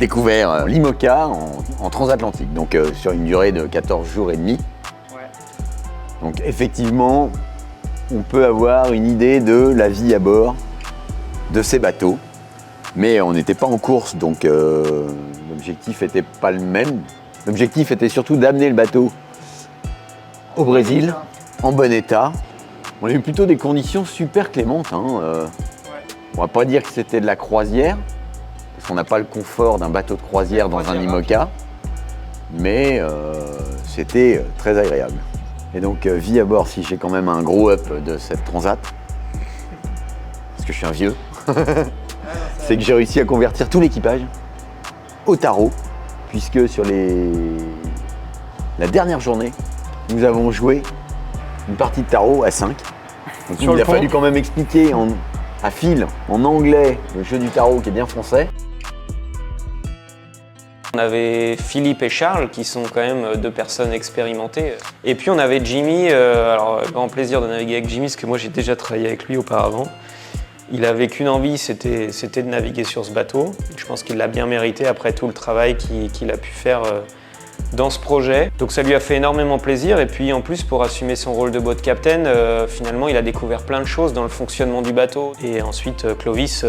découvert l'IMOCA en transatlantique, donc sur une durée de 14 jours et demi. Ouais. Donc effectivement, on peut avoir une idée de la vie à bord de ces bateaux, mais on n'était pas en course, donc l'objectif n'était pas le même. L'objectif était surtout d'amener le bateau au Brésil, en bon état. On a eu plutôt des conditions super clémentes. On va pas dire que c'était de la croisière, parce qu'on n'a pas le confort d'un bateau de croisière dans un IMOCA, mais c'était très agréable. Et donc, vie à bord, si j'ai quand même un gros up de cette transat, parce que je suis un vieux, c'est que j'ai réussi à convertir tout l'équipage au tarot, puisque sur la dernière journée, nous avons joué une partie de tarot à 5. Donc il a fallu quand même expliquer à fil, en anglais, le jeu du tarot qui est bien français. On avait Philippe et Charles qui sont quand même deux personnes expérimentées. Et puis on avait Jimmy, alors grand plaisir de naviguer avec Jimmy parce que moi j'ai déjà travaillé avec lui auparavant. Il avait qu'une envie, c'était de naviguer sur ce bateau. Je pense qu'il l'a bien mérité après tout le travail qu'il a pu faire dans ce projet. Donc ça lui a fait énormément plaisir et puis en plus pour assumer son rôle de boat captain, finalement il a découvert plein de choses dans le fonctionnement du bateau. Et ensuite Clovis,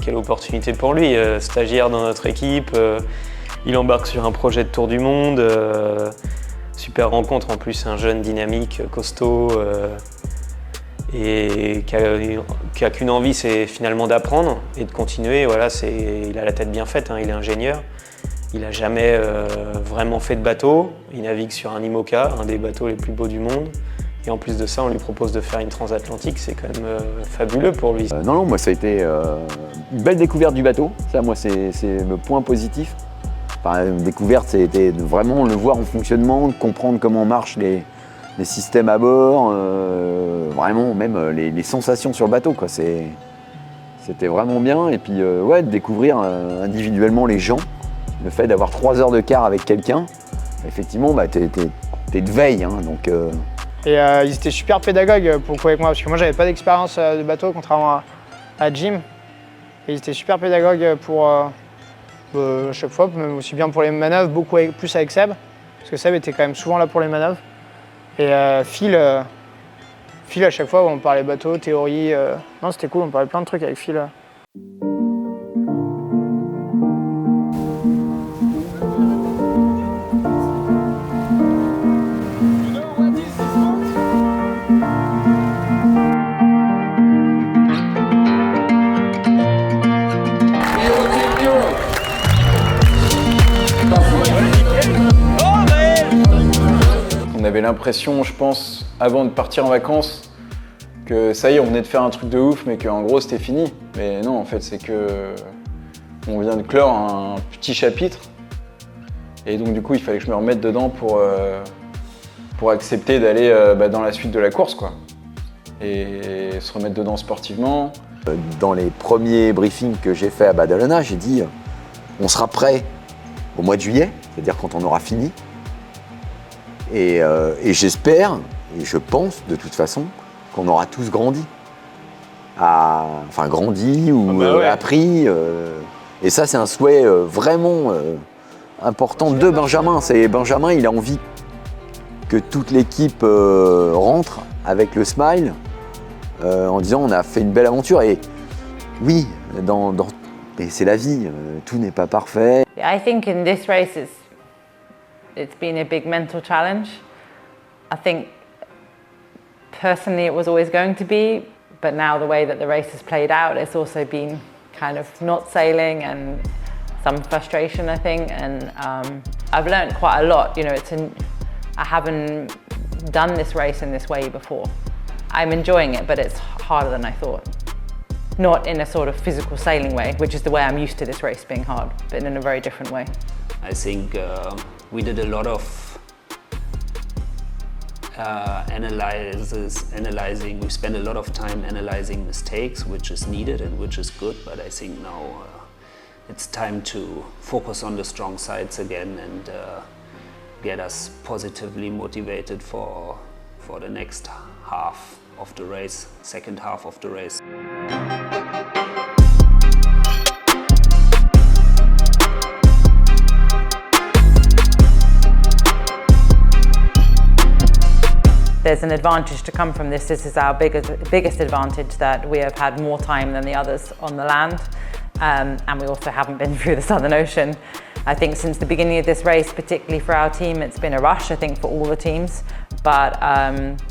quelle opportunité pour lui, stagiaire dans notre équipe, il embarque sur un projet de tour du monde, super rencontre en plus, un jeune dynamique, costaud et qui a qu'une envie, c'est finalement d'apprendre et de continuer. Voilà, il a la tête bien faite, il est ingénieur. Il n'a jamais vraiment fait de bateau, il navigue sur un IMOCA, un des bateaux les plus beaux du monde. Et en plus de ça, on lui propose de faire une transatlantique, c'est quand même fabuleux pour lui. Non, moi ça a été une belle découverte du bateau, ça moi c'est le point positif. Enfin, une découverte, c'était de vraiment le voir en fonctionnement, de comprendre comment marchent les systèmes à bord, vraiment même les sensations sur le bateau, quoi. C'était vraiment bien, et puis ouais, de découvrir individuellement les gens. Le fait d'avoir 3 heures de quart avec quelqu'un, effectivement, t'es de veille. Donc, Et ils étaient super pédagogues pour le coup avec moi, parce que moi, j'avais pas d'expérience de bateau, contrairement à Jim. Et ils étaient super pédagogues pour, à chaque fois, même aussi bien pour les manœuvres, beaucoup plus avec Seb, parce que Seb était quand même souvent là pour les manœuvres. Et Phil, à chaque fois, on parlait bateau, théorie. Non, c'était cool, on parlait plein de trucs avec Phil. On avait l'impression, je pense, avant de partir en vacances, que ça y est, on venait de faire un truc de ouf, mais qu'en gros c'était fini. Mais non, en fait, c'est que on vient de clore un petit chapitre, et donc du coup, il fallait que je me remette dedans pour accepter d'aller dans la suite de la course, quoi, et se remettre dedans sportivement. Dans les premiers briefings que j'ai fait à Badalona, j'ai dit on sera prêt au mois de juillet, c'est-à-dire quand on aura fini. Et j'espère, et je pense de toute façon, qu'on aura tous grandi. Grandi ou appris. Et ça, c'est un souhait vraiment important de Benjamin. Benjamin, il a envie que toute l'équipe rentre avec le smile en disant on a fait une belle aventure. Et oui, mais c'est la vie, tout n'est pas parfait. I think in this race it's been a big mental challenge. I think personally it was always going to be, but now the way that the race has played out, it's also been kind of not sailing and some frustration, I think, and I've learned quite a lot. You know, I haven't done this race in this way before. I'm enjoying it, but it's harder than I thought. Not in a sort of physical sailing way, which is the way I'm used to this race being hard, but in a very different way. I think we did a lot of analyzing. We spent a lot of time analyzing mistakes, which is needed and which is good, but I think now it's time to focus on the strong sides again and get us positively motivated for the next half of the race, second half of the race. there's an advantage to come from this. This is our biggest advantage, that we have had more time than the others on the land, and we also haven't been through the Southern Ocean. I think since the beginning of this race, particularly for our team, it's been a rush, I think, for all the teams, but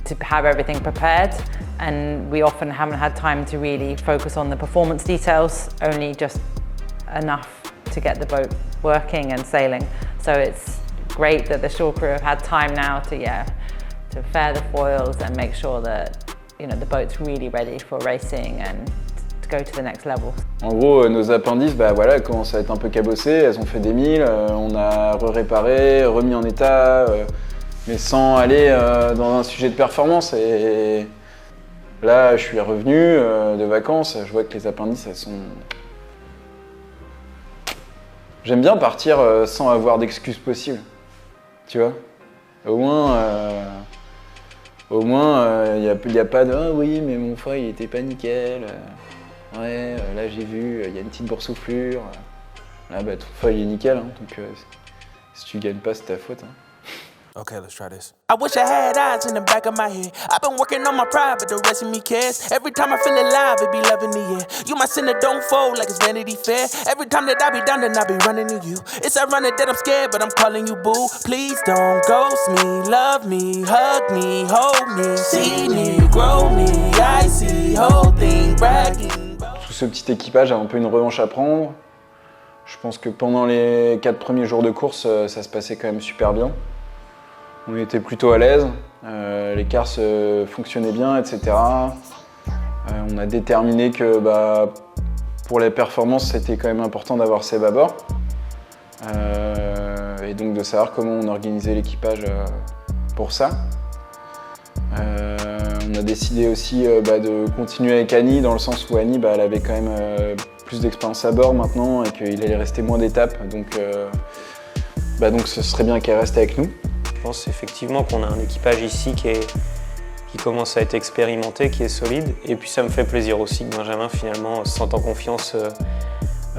to have everything prepared, and we often haven't had time to really focus on the performance details, only just enough to get the boat working and sailing. So it's great that the shore crew have had time now to fair the foils and make sure that the boat's really ready for racing and to go to the next level. En gros, nos appendices, elles commencent à être un peu cabossées, elles ont fait des milles, on a réparé, remis en état, mais sans aller dans un sujet de performance. Et là, je suis revenu de vacances, je vois que les appendices, elles sont... J'aime bien partir sans avoir d'excuses possibles, tu vois. Au moins, il n'y a pas de « Ah oui, mais mon foie, il était pas nickel. Ouais, là, j'ai vu, il y a une petite boursouflure. » Là, ton foie, il est nickel, hein, donc si tu gagnes pas, c'est ta faute. Hein. Okay, let's try this. I wish I had eyes in the back of my head. I've been working on my pride, but the rest of me cares. Every time I feel alive, it be loving the air. You my sinner, don't fold like it's Vanity Fair. Every time that I be down, then I be running to you. It's ironic that I'm scared, but I'm calling you boo. Please don't ghost me, love me, hug me, hold me. See me, grow me, I see whole thing bragging. Tout ce petit équipage a un peu une revanche à prendre. Je pense que pendant les 4 premiers jours de course, ça se passait quand même super bien. On était plutôt à l'aise, les carses fonctionnaient bien, etc. On a déterminé que pour les performances, c'était quand même important d'avoir Seb à bord. Et donc de savoir comment on organisait l'équipage pour ça. On a décidé aussi de continuer avec Annie, dans le sens où Annie elle avait quand même plus d'expérience à bord maintenant et qu'il allait rester moins d'étapes. Donc ce serait bien qu'elle reste avec nous. Je pense effectivement qu'on a un équipage ici qui commence à être expérimenté, qui est solide. Et puis ça me fait plaisir aussi que Benjamin finalement se sente en confiance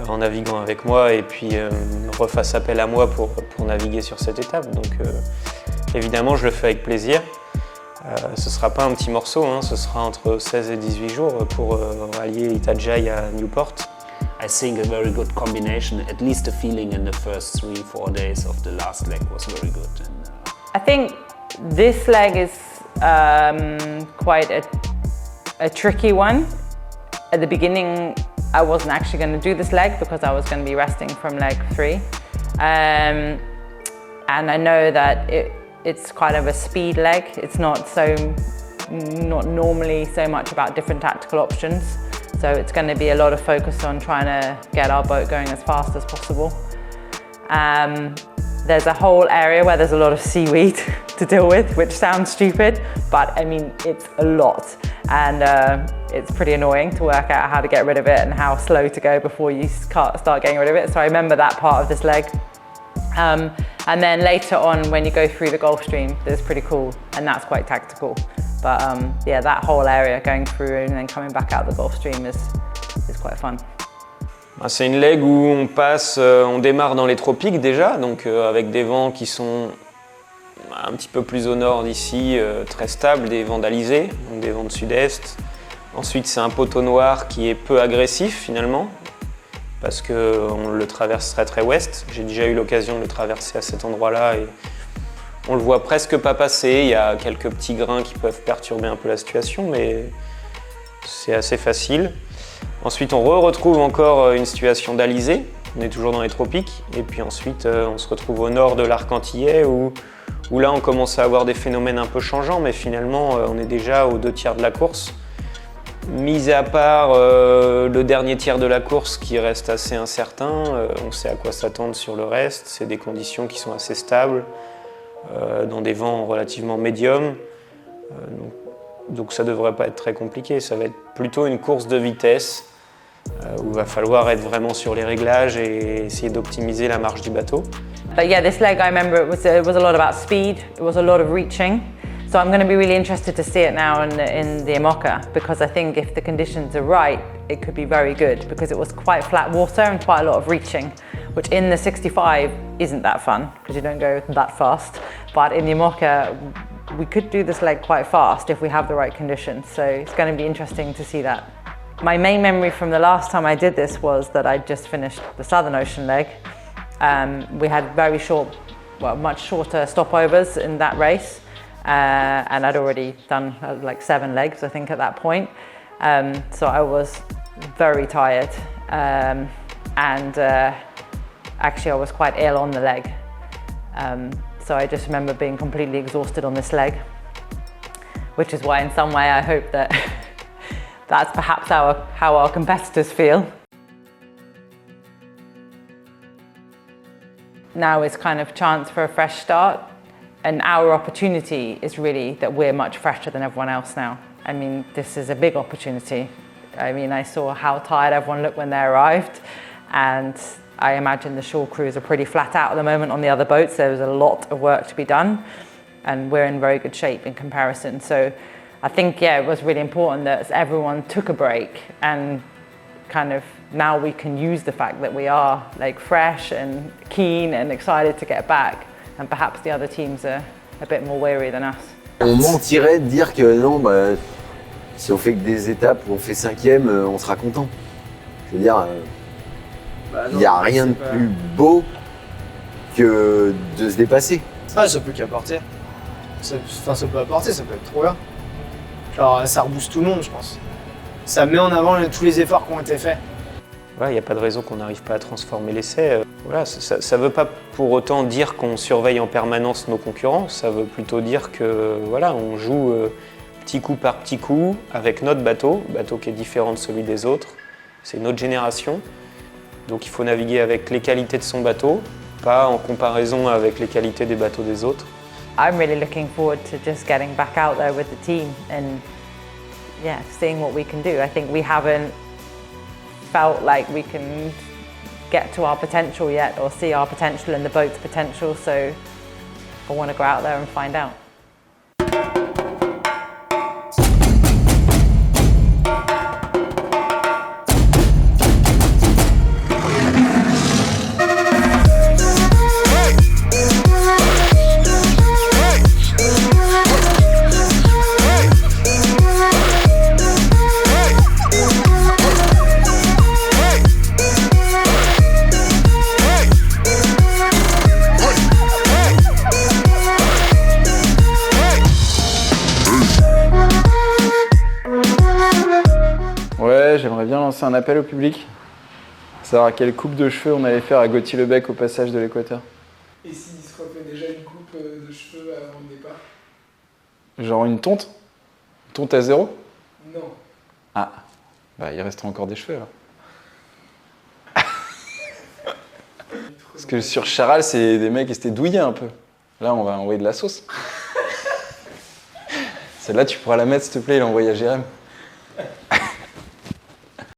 en naviguant avec moi et puis refasse appel à moi pour naviguer sur cette étape. Donc évidemment je le fais avec plaisir. Ce ne sera pas un petit morceau, hein, ce sera entre 16 et 18 jours pour rallier Itajaí à Newport. I think a very good combination. At least the feeling in the first 3-4 days of the last leg was very good. And, I think this leg is quite a tricky one. At the beginning, I wasn't actually going to do this leg because I was going to be resting from leg 3. And I know that it's quite of a speed leg. It's not normally so much about different tactical options. So it's going to be a lot of focus on trying to get our boat going as fast as possible. There's a whole area where there's a lot of seaweed to deal with, which sounds stupid, but I mean, it's a lot. And it's pretty annoying to work out how to get rid of it and how slow to go before you start getting rid of it. So I remember that part of this leg. And then later on, when you go through the Gulf Stream, that's pretty cool, and that's quite tactical. But that whole area going through and then coming back out the Gulf Stream is quite fun. C'est une leg où on démarre dans les tropiques déjà, donc avec des vents qui sont un petit peu plus au nord d'ici, très stables, des vents d'alizé, donc des vents de sud-est. Ensuite c'est un poteau noir qui est peu agressif finalement, parce qu'on le traverse très ouest. J'ai déjà eu l'occasion de le traverser à cet endroit-là et on le voit presque pas passer. Il y a quelques petits grains qui peuvent perturber un peu la situation, mais c'est assez facile. Ensuite, on retrouve encore une situation d'alizé. On est toujours dans les tropiques. Et puis ensuite, on se retrouve au nord de l'arc antillais où là, on commence à avoir des phénomènes un peu changeants, mais finalement, on est déjà aux 2 tiers de la course. Mis à part le dernier tiers de la course qui reste assez incertain, on sait à quoi s'attendre sur le reste. C'est des conditions qui sont assez stables, dans des vents relativement médiums. Donc ça ne devrait pas être très compliqué. Ça va être plutôt une course de vitesse où il va falloir être vraiment sur les réglages et essayer d'optimiser la marche du bateau. But yeah, this leg, I remember it was a lot about speed. It was a lot of reaching. So I'm going to be really interested to see it now in the IMOCA, because I think if the conditions are right, it could be very good, because it was quite flat water and quite a lot of reaching, which in the 65 isn't that fun because you don't go that fast. But in the IMOCA, we could do this leg quite fast if we have the right conditions. So it's going to be interesting to see that. My main memory from the last time I did this was that I just finished the Southern Ocean leg. We had very short, well, much shorter stopovers in that race. And I'd already done like 7 legs, I think, at that point. So I was very tired. Actually I was quite ill on the leg. So I just remember being completely exhausted on this leg, which is why in some way I hope that that's perhaps how our competitors feel. Now is kind of chance for a fresh start, and our opportunity is really that we're much fresher than everyone else now. I mean, this is a big opportunity. I mean, I saw how tired everyone looked when they arrived, and I imagine the shore crews are pretty flat out at the moment on the other boats. There was a lot of work to be done, and we're in very good shape in comparison. So I think, yeah, it was really important that everyone took a break, and kind of now we can use the fact that we are like fresh and keen and excited to get back, and perhaps the other teams are a bit more weary than us. On mentirait de dire que non, bah, si on fait que des étapes où on fait 5e, on sera content. Je veux dire, il n'y a rien de plus beau que de se dépasser. Ah, ça peut qu'apporter. Ça peut apporter, ça peut être trop bien. Genre, ça rebooste tout le monde, je pense. Ça met en avant tous les efforts qui ont été faits. Il n'y a pas de raison qu'on n'arrive pas à transformer l'essai. Voilà, ça ne veut pas pour autant dire qu'on surveille en permanence nos concurrents, ça veut plutôt dire que voilà, on joue petit coup par petit coup avec notre bateau qui est différent de celui des autres. C'est notre génération, donc il faut naviguer avec les qualités de son bateau, pas en comparaison avec les qualités des bateaux des autres. I'm really looking forward to just getting back out there with the team and yeah, seeing what we can do. I think we haven't felt like we can get to our potential yet or see our potential in the boat's potential, so I want to go out there and find out. Ouais, j'aimerais bien lancer un appel au public. Savoir quelle coupe de cheveux on allait faire à Gauthier Lebec au passage de l'Équateur. Et s'il se refait déjà une coupe de cheveux avant le départ? Genre une tonte? Une tonte à 0? Non. Ah, bah il restera encore des cheveux alors. Parce que sur Charal, c'est des mecs qui étaient douillés un peu. Là, on va envoyer de la sauce. Celle-là, tu pourras la mettre s'il te plaît et l'envoyer à Jérém.